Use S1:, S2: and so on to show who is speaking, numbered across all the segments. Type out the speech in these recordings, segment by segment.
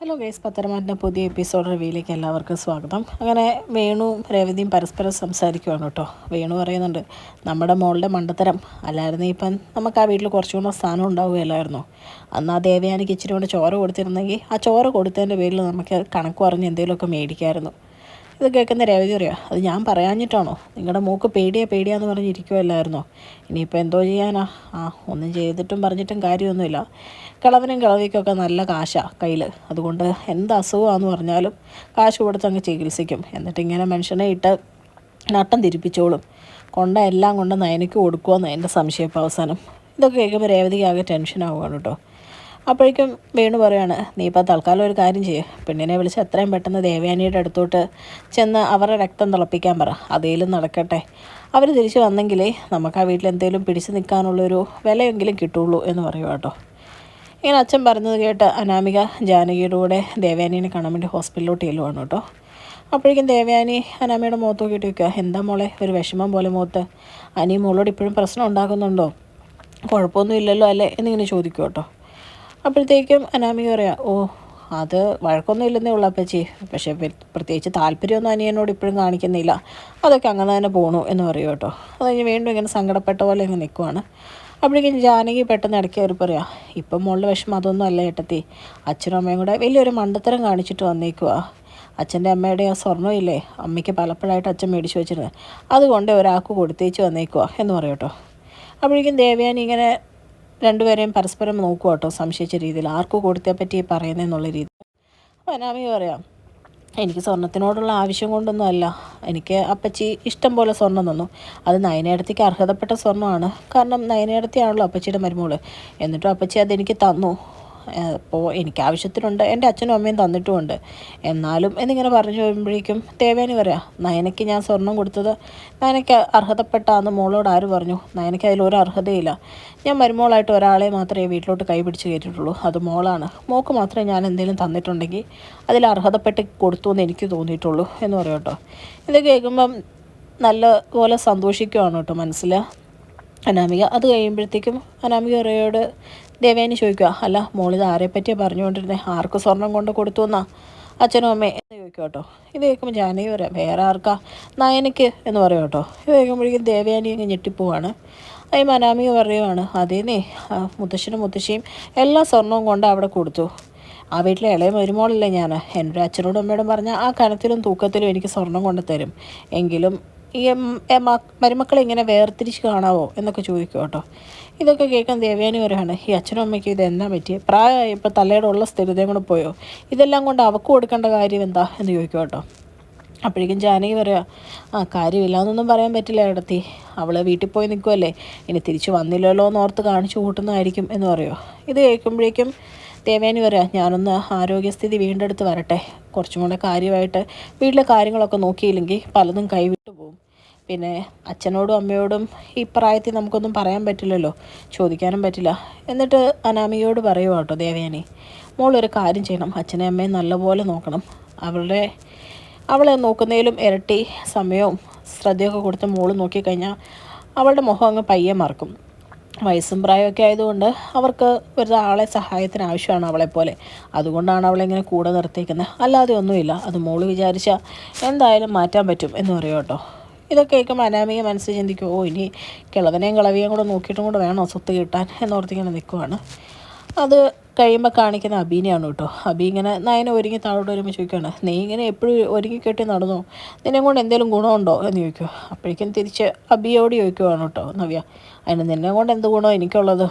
S1: Hello guys, പത്തരമാറ്റിൻ്റെ പുതിയ episode റിവ്യൂയിലേക്ക് എല്ലാവർക്കും സ്വാഗതം. അങ്ങനെ വേണുവും രേവതിയും പരസ്പരം സംസാരിക്കുകയാണ് കേട്ടോ. വേണു പറയുന്നുണ്ട്, നമ്മുടെ മോളുടെ മണ്ടത്തരം അല്ലായിരുന്നു ഇപ്പം നമുക്ക് ആ വീട്ടിൽ കുറച്ചുകൂടെ സ്ഥാനം ഉണ്ടാവുകയല്ലായിരുന്നോ. അന്ന് ആ ദേവയാനിക്ക് ഇച്ചിരി കൊണ്ട് ചോര കൊടുത്തിരുന്നെങ്കിൽ ആ ചോര കൊടുത്തതിൻ്റെ പേരിൽ നമുക്ക് കണക്ക് പറഞ്ഞ് എന്തെങ്കിലുമൊക്കെ മേടിക്കാമായിരുന്നു. ഇത് കേൾക്കുന്ന രേവതി പറയാം, അത് ഞാൻ പറയാഞ്ഞിട്ടാണോ? നിങ്ങളുടെ മൂക്ക് പേടിയാന്ന് പറഞ്ഞിരിക്കുമല്ലായിരുന്നോ? ഇനിയിപ്പോൾ എന്തോ ചെയ്യാനാ? ഒന്നും ചെയ്തിട്ടും പറഞ്ഞിട്ടും കാര്യമൊന്നുമില്ല. കിളവനും കിളവിക്കൊക്കെ നല്ല കാശാണ് കയ്യിൽ. അതുകൊണ്ട് എന്ത് അസുഖമാണെന്ന് പറഞ്ഞാലും കാശ് കൊടുത്ത് അങ്ങ് ചികിത്സിക്കും. എന്നിട്ടിങ്ങനെ മനുഷ്യനെ ഇട്ട് നട്ടം തിരിപ്പിച്ചോളും. എല്ലാം കൊണ്ട് നയനയ്ക്ക് കൊടുക്കുമെന്ന് എൻ്റെ സംശയം. ഇപ്പോൾ അവസാനം ഇതൊക്കെ കേൾക്കുമ്പോൾ രേവതിക്ക് ആകെ ടെൻഷനാവുകയാണ് കേട്ടോ. അപ്പോഴേക്കും വേണു പറയാണ്, നീ ഇപ്പോൾ തൽക്കാലം ഒരു കാര്യം ചെയ്യ്, പെണ്ണിനെ വിളിച്ച് എത്രയും പെട്ടെന്ന് ദേവയാനിയുടെ അടുത്തോട്ട് ചെന്ന് അവരുടെ രക്തം തിളപ്പിക്കാൻ പറ. അതേലും നടക്കട്ടെ. അവർ തിരിച്ച് വന്നെങ്കിലേ നമുക്ക് ആ വീട്ടിൽ എന്തെങ്കിലും പിടിച്ചു നിൽക്കാനുള്ളൊരു വിലയെങ്കിലും കിട്ടുള്ളൂ എന്ന് പറയുക കേട്ടോ. ഇങ്ങനെ അച്ഛൻ പറഞ്ഞത് കേട്ട് അനാമിക ജാനകിയുടെ കൂടെ ദേവയാനീനെ കാണാൻ വേണ്ടി ഹോസ്പിറ്റലിലോട്ട് ചെല്ലുവാണ് കേട്ടോ. അപ്പോഴേക്കും ദേവയാനി അനാമിയുടെ മുഖത്ത് നോക്കിയിട്ട് വയ്ക്കുക, എന്താ മോളെ ഒരു വിഷമം പോലെ മുഖത്ത്? അനി മോളോട് ഇപ്പോഴും പ്രശ്നം ഉണ്ടാക്കുന്നുണ്ടോ? കുഴപ്പമൊന്നും ഇല്ലല്ലോ അല്ലേ എന്നിങ്ങനെ ചോദിക്കും കേട്ടോ. അപ്പോഴത്തേക്കും അനാമിക പറയാം, അത് വഴക്കൊന്നും ഇല്ലെന്നേ ഉള്ളൂ അപ്പച്ചി, പക്ഷേ പ്രത്യേകിച്ച് താല്പര്യമൊന്നും അനിയനോട് ഇപ്പോഴും കാണിക്കുന്നില്ല, അതൊക്കെ അങ്ങനെ തന്നെ പോകണു എന്ന് പറയും കേട്ടോ. അത് കഴിഞ്ഞ് വീണ്ടും ഇങ്ങനെ സങ്കടപ്പെട്ട പോലെ ഇങ്ങനെ നിൽക്കുവാണ്. അപ്പോഴേക്കും ജാനകി പെട്ടെന്ന് ഇടയ്ക്ക് അവർ പറയാം, ഇപ്പം മോളുടെ വിഷമം അതൊന്നും അല്ല ഏട്ടത്തി, അച്ഛനും അമ്മയും കൂടെ വലിയൊരു മണ്ടത്തരം കാണിച്ചിട്ട് വന്നേക്കുക. അച്ഛൻ്റെ അമ്മയുടെ ആ സ്വർണ്ണം ഇല്ലേ, അമ്മയ്ക്ക് പലപ്പോഴായിട്ട് അച്ഛൻ മേടിച്ച് വെച്ചിരുന്നത്, അതുകൊണ്ട് ഒരാൾക്ക് കൊടുത്തേച്ച് വന്നേക്കുക എന്ന് പറയും കേട്ടോ. അപ്പോഴേക്കും ദേവയാനി ഇങ്ങനെ രണ്ടുപേരെയും പരസ്പരം നോക്കുക കേട്ടോ, സംശയിച്ച രീതിയിൽ, ആർക്ക് കൊടുത്തേ പറ്റി പറയുന്നതെന്നുള്ള രീതി. അപ്പോൾ അനാമിക പറയാം, എനിക്ക് സ്വർണത്തിനോടുള്ള ആവശ്യം കൊണ്ടൊന്നും അല്ല, എനിക്ക് അപ്പച്ചി ഇഷ്ടം പോലെ സ്വർണ്ണം തന്നു. അത് നയനേടത്തിക്ക് അർഹതപ്പെട്ട സ്വർണ്ണമാണ്. കാരണം നയനേടത്തിയാണല്ലോ അപ്പച്ചിയുടെ മരുമോള്. എന്നിട്ടും അപ്പച്ചി അതെനിക്ക് തന്നു. അപ്പോൾ എനിക്ക് ആവശ്യത്തിനുണ്ട്, എൻ്റെ അച്ഛനും അമ്മയും തന്നിട്ടുമുണ്ട്. എന്നാലും എന്നിങ്ങനെ പറഞ്ഞു വരുമ്പോഴേക്കും ദേവേനി പറയാം, നയനയ്ക്ക് ഞാൻ സ്വർണം കൊടുത്തത് നയനയ്ക്ക് അർഹതപ്പെട്ടാന്ന് മോളോട് ആര് പറഞ്ഞു? നയനയ്ക്ക് അതിലൊരു അർഹതയില്ല. ഞാൻ മരുമോളായിട്ട് ഒരാളെ മാത്രമേ വീട്ടിലോട്ട് കൈപിടിച്ച് കയറ്റിയിട്ടുള്ളൂ, അത് മോളാണ്. മോൾക്ക് മാത്രമേ ഞാൻ എന്തെങ്കിലും തന്നിട്ടുണ്ടെങ്കിൽ അതിൽ അർഹതപ്പെട്ട് കൊടുത്തു എന്ന് എനിക്ക് തോന്നിയിട്ടുള്ളൂ എന്ന് പറയും കേട്ടോ. ഇത് കേൾക്കുമ്പം നല്ല പോലെ സന്തോഷിക്കുകയാണ് കേട്ടോ മനസ്സിൽ അനാമിക. അത് കഴിയുമ്പോഴത്തേക്കും അനാമിക പറയോട് ദേവേനി ചോദിക്കുക, അല്ല മോളിത് ആരെപ്പറ്റിയാണ് പറഞ്ഞുകൊണ്ടിരുന്നത്? ആർക്ക് സ്വർണം കൊണ്ട് കൊടുത്തു എന്നാ അച്ഛനും അമ്മയും എന്ന് ചോദിക്കുക കേട്ടോ. ഇത് കേൾക്കുമ്പോൾ ജാനകി പറയാം, വേറെ ആർക്കാ? നയനയ്ക്ക് എന്ന് പറയും കേട്ടോ. ഇത് കേൾക്കുമ്പോഴേക്കും ദേവയാനി അങ്ങ് ഞെട്ടിപ്പോവാണ്. അതിന് അനാമിക പറയുവാണ്, അതേന്നേ മുത്തശ്ശനും മുത്തശ്ശിയും എല്ലാ സ്വർണവും കൊണ്ട് അവിടെ കൊടുത്തു. ആ വീട്ടിലെ ഇളയ മരുമോളല്ലേ ഞാൻ. എൻ്റെ അച്ഛനോടും അമ്മയോടും പറഞ്ഞാൽ ആ കനത്തിലും തൂക്കത്തിലും എനിക്ക് സ്വർണം കൊണ്ട് തരും. എങ്കിലും ഈ മരുമക്കളെ ഇങ്ങനെ വേർതിരിച്ച് കാണാവോ എന്നൊക്കെ ചോദിക്കും കേട്ടോ. ഇതൊക്കെ കേൾക്കാൻ ദേവയാനി വരെയാണ്, ഈ അച്ഛനും അമ്മയ്ക്ക് ഇത് എന്നാ പറ്റിയേ? പ്രായമായപ്പോൾ തലയുടെ ഉള്ള സ്ഥിരതയും കൂടെ പോയോ? ഇതെല്ലാം കൊണ്ട് അവൾക്ക് കൊടുക്കേണ്ട കാര്യം എന്താ എന്ന് ചോദിക്കും കേട്ടോ. അപ്പോഴേക്കും ജാനകി പറയാം, കാര്യമില്ലാന്നൊന്നും പറയാൻ പറ്റില്ല ഏടത്തി, അവൾ വീട്ടിൽ പോയി നിൽക്കുമല്ലേ, ഇനി തിരിച്ച് വന്നില്ലല്ലോ എന്നോർത്ത് കാണിച്ചു കൂട്ടുന്നതായിരിക്കും എന്ന് പറയുമോ. ഇത് കേൾക്കുമ്പോഴേക്കും ദേവയാനി പറയാം, ഞാനൊന്ന് ആരോഗ്യസ്ഥിതി വീണ്ടെടുത്ത് വരട്ടെ, കുറച്ചും കൂടെ കാര്യമായിട്ട് വീട്ടിലെ കാര്യങ്ങളൊക്കെ നോക്കിയില്ലെങ്കിൽ പലതും കൈവിട്ടു പോകും. പിന്നെ അച്ഛനോടും അമ്മയോടും ഈ പ്രായത്തിൽ നമുക്കൊന്നും പറയാൻ പറ്റില്ലല്ലോ, ചോദിക്കാനും പറ്റില്ല. എന്നിട്ട് അനാമികയോട് പറയുക കേട്ടോ ദേവയാനി, മോളൊരു കാര്യം ചെയ്യണം, അച്ഛനെ അമ്മയും നല്ലപോലെ നോക്കണം. അവളെ നോക്കുന്നതിലും ഇരട്ടി സമയവും ശ്രദ്ധയൊക്കെ കൊടുത്ത് മോള് നോക്കിക്കഴിഞ്ഞാൽ അവളുടെ മുഖം അങ്ങ് പയ്യെ മറക്കും. വയസ്സും പ്രായമൊക്കെ ആയതുകൊണ്ട് അവർക്ക് ഒരാളെ സഹായത്തിന് ആവശ്യമാണ് അവളെപ്പോലെ. അതുകൊണ്ടാണ് അവളെങ്ങനെ കൂടെ നിർത്തിയിരിക്കുന്നത്, അല്ലാതെ ഒന്നുമില്ല. അത് മോള് വിചാരിച്ചാൽ എന്തായാലും മാറ്റാൻ പറ്റും എന്ന് പറയും കേട്ടോ. ഇതൊക്കെ കേൾക്കുമ്പോൾ അനാമിക മനസ്സിൽ ചിന്തിക്കും, ഇനി കിളവനെയും കിളവിയും കൂടെ നോക്കിയിട്ടും കൂടെ വേണോ സ്വത്ത് കിട്ടാൻ എന്നോർത്തിങ്ങനെ നിൽക്കുവാണ്. അത് കഴിയുമ്പോൾ കാണിക്കുന്ന അബീനെയാണ് കേട്ടോ. അബി ഇങ്ങനെ നയനെ ഒരുങ്ങി താഴോട്ട് വരുമ്പോൾ ചോദിക്കുകയാണ്, നീ ഇങ്ങനെ എപ്പോഴും ഒരുങ്ങിക്കെട്ടി നടന്നോ? നിന്നെ കൊണ്ട് എന്തെങ്കിലും ഗുണമുണ്ടോ എന്ന് ചോദിക്കുക. അപ്പോഴേക്കും തിരിച്ച് അബിയോട് ചോദിക്കുവാണ് കേട്ടോ നവ്യ, അതിന് നിന്നെ കൊണ്ട് എന്ത് ഗുണമോ എനിക്കുള്ളത്?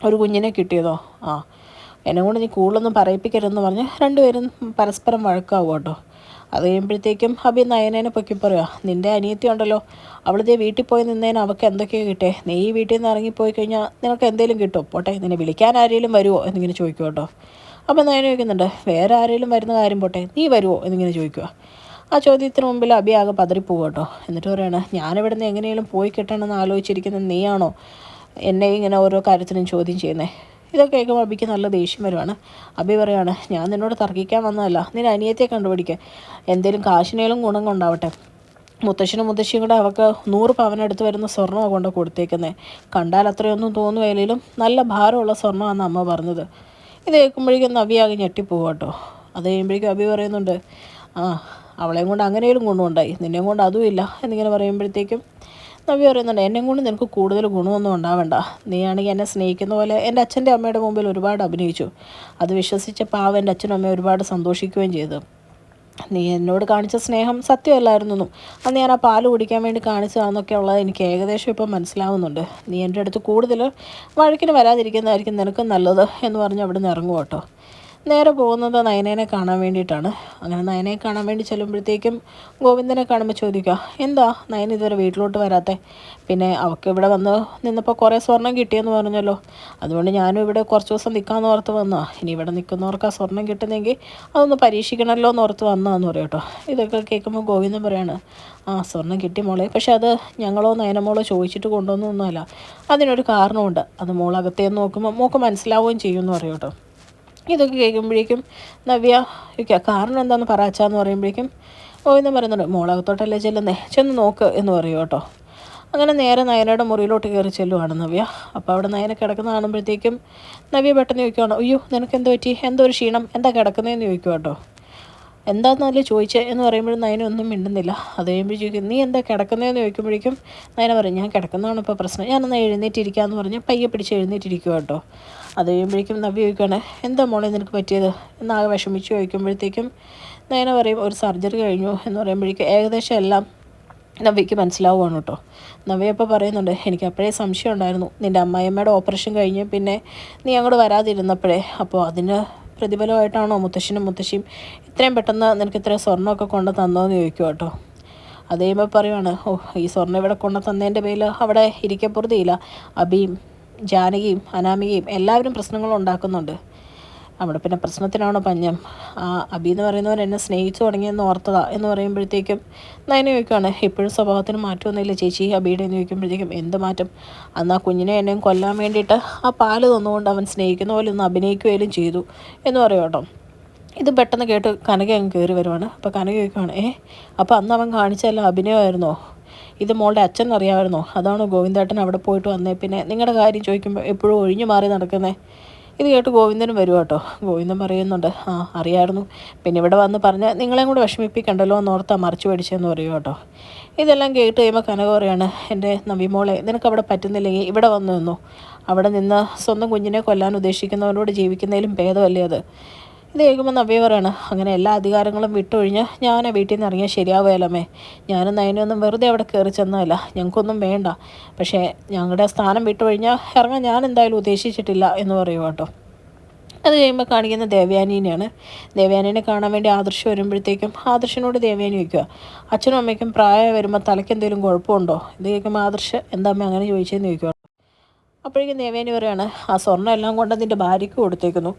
S1: ഒരു കുഞ്ഞിനെ കിട്ടിയതോ? എന്നെ കൊണ്ട് നീ കൂടുതലൊന്നും പറയിപ്പിക്കരുതെന്ന് പറഞ്ഞ് രണ്ടുപേരും പരസ്പരം വഴക്കാവും കേട്ടോ. അത് കഴിയുമ്പോഴത്തേക്കും അബി നയനേനെ പൊക്കി പറയുക, നിൻ്റെ അനിയത്തി ഉണ്ടല്ലോ, അവളിതേ വീട്ടിൽ പോയി നിന്നതിന് അവൾക്ക് എന്തൊക്കെയാണ് കിട്ടേ? നീ ഈ വീട്ടിൽ നിന്ന് ഇറങ്ങിപ്പോയി കഴിഞ്ഞാൽ നിനക്ക് എന്തെങ്കിലും കിട്ടും? പോട്ടെ, നിന്നെ വിളിക്കാൻ ആരെങ്കിലും വരുമോ എന്നിങ്ങനെ ചോദിക്കുക കേട്ടോ. അപ്പം നയന ചോദിക്കുന്നുണ്ട്, വേറെ ആരെങ്കിലും വരുന്ന കാര്യം പോട്ടെ, നീ വരുമോ എന്നിങ്ങനെ ചോദിക്കുക. ആ ചോദ്യത്തിന് മുമ്പിൽ അബി ആകെ പതറിപ്പോവുക കേട്ടോ. എന്നിട്ട് പറയാണ്, ഞാനിവിടെ നിന്ന് എങ്ങനെയെങ്കിലും പോയി കിട്ടണമെന്ന് ആലോചിച്ചിരിക്കുന്നത് നീയാണോ എന്നെ ഇങ്ങനെ ഓരോ കാര്യത്തിനും ചോദ്യം ചെയ്യുന്നത്? ഇതൊക്കെ കേൾക്കുമ്പോൾ അബിക്ക് നല്ല ദേഷ്യം വരുവാണ്. അബി പറയാണ്, ഞാൻ നിന്നോട് തർക്കിക്കാൻ വന്നതല്ല, നിന്റെ അനിയത്തെ കണ്ടുപിടിക്കുക, എന്തേലും കാശിനേലും ഗുണം കൊണ്ടാവട്ടെ. മുത്തശ്ശനും മുത്തശ്ശിയും കൂടെ അവൾക്ക് 100 പവനെടുത്ത് വരുന്ന സ്വർണ്ണമാണ് കൊണ്ട് കൊടുത്തേക്കുന്നത്. കണ്ടാൽ അത്രയൊന്നും തോന്നുകയില്ലെങ്കിലും നല്ല ഭാരമുള്ള സ്വർണ്ണമാണ് അമ്മ പറഞ്ഞത്. ഇത് കേൾക്കുമ്പോഴേക്കും നവ്യാകെ ഞെട്ടിപ്പോകും കേട്ടോ. അത് കഴിയുമ്പോഴേക്കും അഭി പറയുന്നുണ്ട്, ആ അവളെയും കൊണ്ട് അങ്ങനെയും ഗുണമുണ്ടായി, നിന്നെയും കൊണ്ട് അതുമില്ല എന്നിങ്ങനെ പറയുമ്പോഴത്തേക്കും നവ്യ പറയുന്നുണ്ട്, എന്നെയും കൊണ്ട് നിനക്ക് കൂടുതൽ ഗുണമൊന്നും ഉണ്ടാവേണ്ട. നീയാണെങ്കിൽ എന്നെ സ്നേഹിക്കുന്ന പോലെ എൻ്റെ അച്ഛൻ്റെ അമ്മയുടെ മുമ്പിൽ ഒരുപാട് അഭിനയിച്ചു. അത് വിശ്വസിച്ച പാവം എൻ്റെ അച്ഛനും അമ്മയും ഒരുപാട് സന്തോഷിക്കുകയും ചെയ്തു. നീ എന്നോട് കാണിച്ച സ്നേഹം സത്യമല്ലായിരുന്നെന്നും അന്ന് ഞാൻ ആ പാല് കുടിക്കാൻ വേണ്ടി കാണിച്ചതാണെന്നൊക്കെ ഉള്ളത് എനിക്ക് ഏകദേശം ഇപ്പം മനസ്സിലാവുന്നുണ്ട്. നീ എൻ്റെ അടുത്ത് കൂടുതൽ വഴക്കിന് വരാതിരിക്കുന്നതായിരിക്കും നിനക്കും നല്ലത് എന്ന് പറഞ്ഞ് അവിടെ നിന്ന് ഇറങ്ങും കേട്ടോ. നേരെ പോകുന്നത് നയനേനെ കാണാൻ വേണ്ടിയിട്ടാണ്. അങ്ങനെ നയനയെ കാണാൻ വേണ്ടി ചെല്ലുമ്പോഴത്തേക്കും ഗോവിന്ദനെ കാണുമ്പോൾ ചോദിക്കുക, എന്താ നയൻ ഇതുവരെ വീട്ടിലോട്ട് വരാത്തെ? പിന്നെ അവൾക്ക് ഇവിടെ വന്ന് നിന്നപ്പോൾ കുറേ സ്വർണം കിട്ടിയെന്ന് പറഞ്ഞല്ലോ, അതുകൊണ്ട് ഞാനും ഇവിടെ കുറച്ച് ദിവസം നിൽക്കാമെന്ന് ഓർത്ത് വന്നതാണ്. ഇനി ഇവിടെ നിൽക്കുന്നവർക്ക് ആ സ്വർണം കിട്ടുന്നെങ്കിൽ അതൊന്ന് പരീക്ഷിക്കണമല്ലോ എന്ന് ഓർത്ത് വന്നതാന്ന് പറയും കേട്ടോ. ഇതൊക്കെ കേൾക്കുമ്പോൾ ഗോവിന്ദൻ പറയാണ്, ആ സ്വർണം കിട്ടി മോളെ, പക്ഷെ അത് ഞങ്ങളോ നയനമോളോ ചോദിച്ചിട്ട് കൊണ്ടുവന്നൊന്നുമല്ല, അതിനൊരു കാരണമുണ്ട്. അത് മോളകത്തേന്ന് നോക്കുമ്പോൾ മോൾക്ക് മനസ്സിലാവുകയും ചെയ്യുമെന്ന് പറയും കേട്ടോ. ഇതൊക്കെ കേൾക്കുമ്പോഴേക്കും നവ്യ കാരണം എന്താണെന്ന് പറയാച്ചാന്ന് പറയുമ്പോഴേക്കും ഗോവിന്ദൻ പറയുന്നുണ്ട്, മോളകത്തോട്ടല്ലേ ചെല്ലുന്നേ, ചെന്ന് നോക്ക് എന്ന് പറയും കേട്ടോ. അങ്ങനെ നേരെ നയനയുടെ മുറിയിലോട്ട് കയറി ചെല്ലുവാണ് നവ്യ. അപ്പോൾ അവിടെ നയന കിടക്കുന്ന കാണുമ്പോഴത്തേക്കും നവ്യ പെട്ടെന്ന് ചോദിക്കുവാണ്, അയ്യോ നിനക്ക് എന്ത് പറ്റി, എന്തോ ഒരു ക്ഷീണം, എന്താ കിടക്കുന്നതെന്ന് ചോദിക്കും കേട്ടോ. എന്താണെന്നല്ലേ ചോദിച്ചേ എന്ന് പറയുമ്പോഴും നയന ഒന്നും മിണ്ടുന്നില്ല. അത് കഴിയുമ്പോൾ ചോദിക്കും, നീ എന്താ കിടക്കുന്നതെന്ന് ചോദിക്കുമ്പോഴേക്കും നയന പറയും, ഞാൻ കിടക്കുന്നതാണ് ഇപ്പോൾ പ്രശ്നം, ഞാനൊന്ന് എഴുന്നേറ്റിരിക്കാമെന്ന് പറഞ്ഞ് പയ്യെ പിടിച്ച് എഴുന്നേറ്റിരിക്കുക കേട്ടോ. അത് കഴിയുമ്പോഴേക്കും നവ്യ ചോദിക്കുകയാണ്, എന്താ മോളെ നിനക്ക് പറ്റിയത് എന്നാകെ വിഷമിച്ച് ചോദിക്കുമ്പോഴത്തേക്കും നയന പറയും, ഒരു സർജറി കഴിഞ്ഞു എന്ന് പറയുമ്പോഴേക്കും ഏകദേശം എല്ലാം നവ്യയ്ക്ക് മനസ്സിലാവുകയാണ് കേട്ടോ. നവ്യ ഇപ്പോൾ പറയുന്നുണ്ട്, എനിക്ക് അപ്പോഴേ സംശയം ഉണ്ടായിരുന്നു, നിൻ്റെ അമ്മായിയമ്മയുടെ ഓപ്പറേഷൻ കഴിഞ്ഞ് പിന്നെ നീ അങ്ങോട്ട് വരാതിരുന്നപ്പോഴേ, അപ്പോൾ അതിന് പ്രതിഫലമായിട്ടാണോ മുത്തശ്ശനും മുത്തശ്ശിയും ഇത്രയും പെട്ടെന്ന് നിനക്ക് ഇത്രയും സ്വർണ്ണമൊക്കെ കൊണ്ട് തന്നോന്ന് ചോദിക്കും കേട്ടോ. അത് കഴിയുമ്പോൾ പറയുവാണ്, ഓ ഈ സ്വർണ്ണം ഇവിടെ കൊണ്ട് തന്നതിൻ്റെ പേരിൽ അവിടെ ഇരിക്കപ്പുറത്തിയില്ല, അബിയും ജാനകിയും അനാമികയും എല്ലാവരും പ്രശ്നങ്ങളും ഉണ്ടാക്കുന്നുണ്ട്. അവിടെ പിന്നെ പ്രശ്നത്തിനാണോ പഞ്ഞം, ആ അബി എന്ന് പറയുന്നവർ എന്നെ സ്നേഹിച്ചു തുടങ്ങിയെന്ന് ഓർത്തതാ എന്ന് പറയുമ്പോഴത്തേക്കും നയന ചോദിക്കുകയാണ്, ഇപ്പോഴും സ്വഭാവത്തിന് മാറ്റമൊന്നുമില്ല ചേച്ചി അബിയുടെ എന്ന് ചോദിക്കുമ്പോഴത്തേക്കും എന്ത് മാറ്റം, അന്ന് ആ കുഞ്ഞിനെ എന്നെയും കൊല്ലാൻ വേണ്ടിയിട്ട് ആ പാല് തന്നുകൊണ്ട് അവൻ സ്നേഹിക്കുന്ന പോലെ ഒന്ന് അഭിനയിക്കുകയും ചെയ്തു എന്ന് പറയും കേട്ടോ. ഇത് പെട്ടെന്ന് കേട്ട് കനക അങ്ങ് കയറി വരുവാണ്. അപ്പോൾ കനക ചോദിക്കുകയാണ്, അപ്പോൾ അന്ന് അവൻ കാണിച്ചല്ല അഭിനയമായിരുന്നോ, ഇത് മോളുടെ അച്ഛൻ അറിയാമായിരുന്നോ, അതാണോ ഗോവിന്ദേട്ടൻ അവിടെ പോയിട്ട് വന്നേ പിന്നെ നിങ്ങളുടെ കാര്യം ചോദിക്കുമ്പോൾ എപ്പോഴും ഒഴിഞ്ഞു മാറി നടക്കുന്നേ? ഇത് കേട്ട് ഗോവിന്ദനും വരും കേട്ടോ. ഗോവിന്ദൻ പറയുന്നുണ്ട്, ആ അറിയായിരുന്നു, പിന്നെ ഇവിടെ വന്ന് പറഞ്ഞ് നിങ്ങളെയും കൂടെ വിഷമിപ്പിക്കണ്ടല്ലോ എന്നോർത്താ മറിച്ച് മേടിച്ചതെന്ന് പറയും കേട്ടോ. ഇതെല്ലാം കേട്ട് കഴിയുമ്പോൾ കനക പറയാണ്, എൻ്റെ നവിമോളെ നിനക്ക് അവിടെ പറ്റുന്നില്ലെങ്കിൽ ഇവിടെ വന്നു നിന്നു, അവിടെ നിന്ന് സ്വന്തം കുഞ്ഞിനെ കൊല്ലാൻ ഉദ്ദേശിക്കുന്നവരോട് ജീവിക്കുന്നതിലും ഭേദമല്ലേ അത്. ഇത് കേൾക്കുമ്പോൾ നവ്യ പറയാണ്, അങ്ങനെ എല്ലാ അധികാരങ്ങളും വിട്ടൊഴിഞ്ഞ് ഞാൻ ആ വീട്ടിൽ നിന്ന് ഇറങ്ങിയാൽ ശരിയാവുകയല്ലമ്മേ, ഞാനും നയനൊന്നും വെറുതെ അവിടെ കയറി ചെന്നതല്ല, ഞങ്ങൾക്കൊന്നും വേണ്ട, പക്ഷേ ഞങ്ങളുടെ സ്ഥാനം വിട്ടൊഴിഞ്ഞാൽ ഇറങ്ങാൻ ഞാൻ എന്തായാലും ഉദ്ദേശിച്ചിട്ടില്ല എന്ന് പറയും കേട്ടോ. അത് കഴിയുമ്പോൾ കാണിക്കുന്ന ദേവയാനീനെയാണ്. ദേവയാനീനെ കാണാൻ വേണ്ടി ആദർശ് വരുമ്പോഴത്തേക്കും ആദർശിനോട് ദേവയാനി വയ്ക്കുക, അച്ഛനും അമ്മയ്ക്കും പ്രായം വരുമ്പോൾ തലയ്ക്ക് എന്തെങ്കിലും കുഴപ്പമുണ്ടോ? ഇത് കേൾക്കുമ്പോൾ ആദർശ് എന്താ അമ്മ അങ്ങനെ ചോദിച്ചതെന്ന് ചോദിക്കുക. അപ്പോഴേക്കും ദേവേനി പറയാണ്, ആ സ്വർണ്ണം എല്ലാം കൊണ്ട് നിൻ്റെ ഭാര്യയ്ക്ക് കൊടുത്തേക്കുന്നു,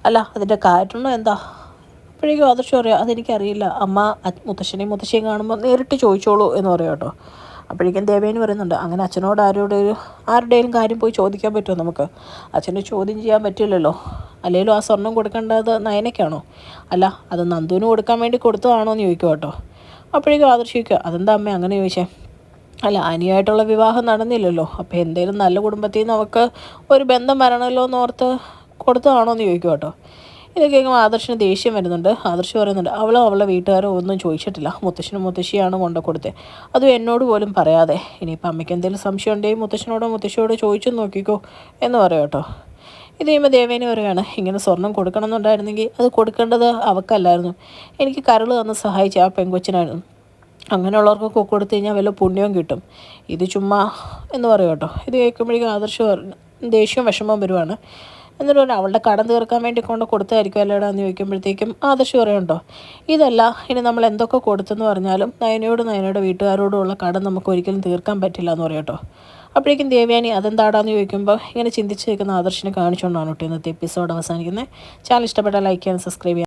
S1: അല്ല അതിൻ്റെ കാരണം എന്താ? അപ്പോഴേക്കും ആദർശം പറയാം, അതെനിക്കറിയില്ല അമ്മ, മുത്തശ്ശനെയും മുത്തശ്ശിയും കാണുമ്പോൾ നേരിട്ട് ചോദിച്ചോളൂ എന്ന് പറയാം കേട്ടോ. അപ്പോഴേക്കും ദേവേനി പറയുന്നുണ്ട്, അങ്ങനെ അച്ഛനോട് ആരുടെയും കാര്യം പോയി ചോദിക്കാൻ പറ്റുമോ നമുക്ക്? അച്ഛനെ ചോദ്യം ചെയ്യാൻ പറ്റില്ലല്ലോ, അല്ലെങ്കിലും ആ സ്വർണം കൊടുക്കേണ്ടത് നയനയ്ക്കാണോ? അല്ല അത് നന്ദുവിന് കൊടുക്കാൻ വേണ്ടി കൊടുത്തതാണോ എന്ന് ചോദിക്കും കേട്ടോ. അപ്പോഴേക്കും ആദർശിക്കുക, അതെന്താ അമ്മ അങ്ങനെ ചോദിച്ചേ? അല്ല അനിയായിട്ടുള്ള വിവാഹം നടന്നില്ലല്ലോ, അപ്പോൾ എന്തെങ്കിലും നല്ല കുടുംബത്തിൽ നിന്ന് നമുക്ക് ഒരു ബന്ധം വരണമല്ലോ എന്നോർത്ത് കൊടുത്തതാണോ എന്ന് ചോദിക്കും കേട്ടോ. ഇത് കേൾക്കുമ്പോൾ ആദർശിന് ദേഷ്യം വരുന്നുണ്ട്. ആദർശ് പറയുന്നുണ്ട്, അവളുടെ വീട്ടുകാരോ ഒന്നും ചോദിച്ചിട്ടില്ല, മുത്തശ്ശനും മുത്തശ്ശിയാണ് കൊണ്ടു കൊടുത്തത്, അതും എന്നോട് പോലും പറയാതെ. ഇനിയിപ്പോൾ അമ്മയ്ക്ക് എന്തെങ്കിലും സംശയം ഉണ്ടെങ്കിൽ മുത്തശ്ശനോടോ ചോദിച്ചു നോക്കിക്കോ എന്ന് പറയാം കേട്ടോ. ഇത് കഴിയുമ്പോൾ ദേവേനി പറയുകയാണ്, ഇങ്ങനെ സ്വർണം കൊടുക്കണം എന്നുണ്ടായിരുന്നെങ്കിൽ അത് കൊടുക്കേണ്ടത് അവൾക്കല്ലായിരുന്നു, എനിക്ക് കരൾ തന്ന് സഹായിച്ച ആ പെങ്കൊച്ചിനായിരുന്നു, അങ്ങനെയുള്ളവർക്കൊക്കെ കൊടുത്തു കഴിഞ്ഞാൽ വല്ല പുണ്യവും കിട്ടും, ഇത് ചുമ്മാ എന്ന് പറയും കേട്ടോ. ഇത് കേൾക്കുമ്പോഴേക്കും ആദർശ് ദേഷ്യവും വിഷമവും വരുവാണ്. എന്നിട്ട് പറഞ്ഞു, അവളുടെ കടം തീർക്കാൻ വേണ്ടി കൊണ്ട് കൊടുത്തായിരിക്കും അല്ലേടാ എന്ന് ചോദിക്കുമ്പോഴത്തേക്കും ആദർശ് പറയുന്നുണ്ടോ, ഇതല്ല ഇനി നമ്മൾ എന്തൊക്കെ കൊടുത്തെന്ന് പറഞ്ഞാലും നയനയുടെ വീട്ടുകാരോടുള്ള കടം നമുക്ക് ഒരിക്കലും തീർക്കാൻ പറ്റില്ല എന്ന് പറയും കേട്ടോ. അപ്പോഴേക്കും ദേവയാനി അതെന്താടാന്ന് ചോദിക്കുമ്പോൾ ഇങ്ങനെ ചിന്തിച്ച് നിൽക്കുന്ന ആദർശിനെ കാണിച്ചുകൊണ്ടാണ് കേട്ടോ ഇന്നത്തെ എപ്പിസോഡ് അവസാനിക്കുന്നത്. ചാനൽ ഇഷ്ടപ്പെട്ടാൽ ലൈക്ക് ചെയ്യാൻ സബ്സ്ക്രൈബ് ചെയ്യാൻ